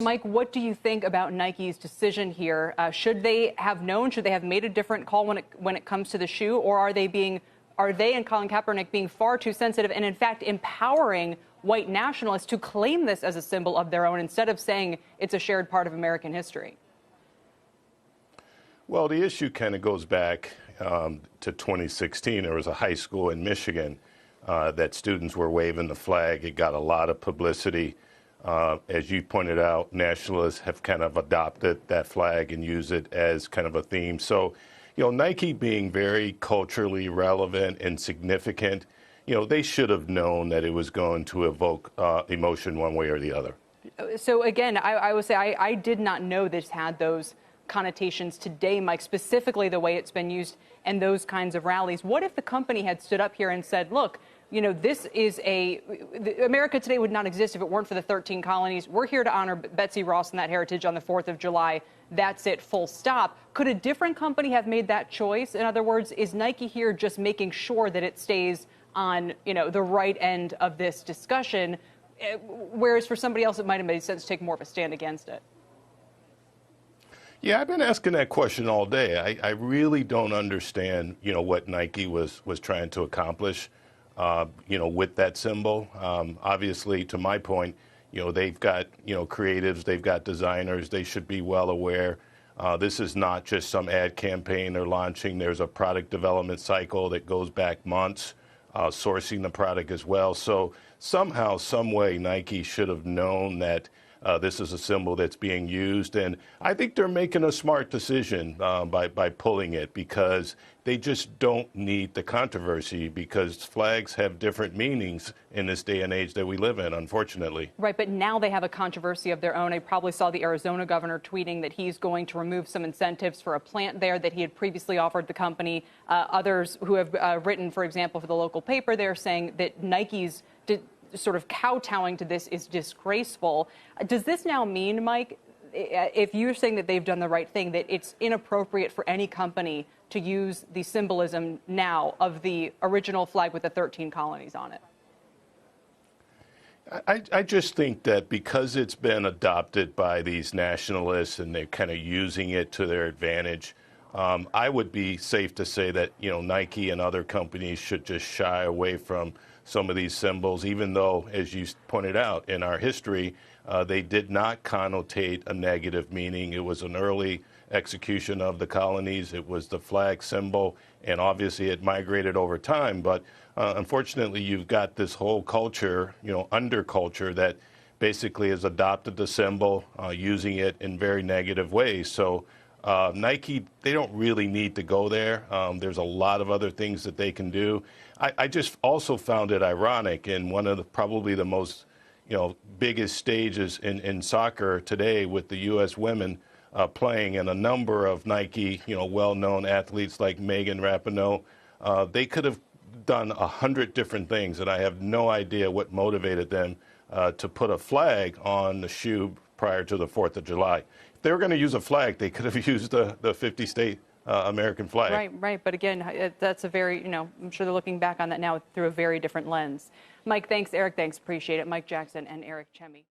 Mike, what do you think about Nike's decision here? Should they have known? Should they have made a different call when it comes to the shoe, or are they and Colin Kaepernick being far too sensitive and in fact empowering white nationalists to claim this as a symbol of their own instead of saying it's a shared part of American history? Well, the issue kind of goes back to 2016. There was a high school in Michigan that students were waving the flag. It got a lot of publicity. As you pointed out, nationalists have kind of adopted that flag and use it as kind of a theme. So, Nike being very culturally relevant and significant, they should have known that it was going to evoke emotion one way or the other. So again, I would say I did not know this had those connotations today, Mike, specifically the way it's been used in those kinds of rallies. What if the company had stood up here and said, look, this is America today would not exist if it weren't for the 13 colonies. We're here to honor Betsy Ross and that heritage on the 4th of July. That's it, full stop. Could a different company have made that choice? In other words, is Nike here just making sure that it stays on, the right end of this discussion, whereas for somebody else it might have made sense to take more of a stand against it? Yeah, I've been asking that question all day. I really don't understand, what Nike was trying to accomplish, with that symbol. Obviously, to my point, they've got, creatives, they've got designers. They should be well aware. This is not just some ad campaign they're launching. There's a product development cycle that goes back months, sourcing the product as well. So somehow, some way, Nike should have known that this is a symbol that's being used, and I think they're making a smart decision by pulling it, because they just don't need the controversy, because flags have different meanings in this day and age that we live in, unfortunately. Right, but now they have a controversy of their own. I probably saw the Arizona governor tweeting that he's going to remove some incentives for a plant there that he had previously offered the company. Others who have written, for example, for the local paper, they're saying that Nike's sort of kowtowing to this is disgraceful. Does this now mean, Mike, if you're saying that they've done the right thing, that it's inappropriate for any company to use the symbolism now of the original flag with the 13 colonies on it? I just think that because it's been adopted by these nationalists and they're kind of using it to their advantage, I would be safe to say that, Nike and other companies should just shy away from some of these symbols, even though, as you pointed out, in our history, they did not connotate a negative meaning. It was an early execution of the colonies. It was the flag symbol, and obviously it migrated over time. But unfortunately, you've got this whole culture, underculture, that basically has adopted the symbol, using it in very negative ways. So Nike, they don't really need to go there. There's a lot of other things that they can do. I just also found it ironic, in one of probably the most, biggest stages in soccer today, with the U.S. women playing, and a number of Nike, well-known athletes like Megan Rapinoe. They could have done 100 different things, and I have no idea what motivated them to put a flag on the shoe prior to the 4th of July. If they were going to use a flag, they could have used the 50-state American flag. Right. But again, that's a very, I'm sure they're looking back on that now through a very different lens. Mike, thanks. Eric, thanks. Appreciate it. Mike Jackson and Eric Chemi.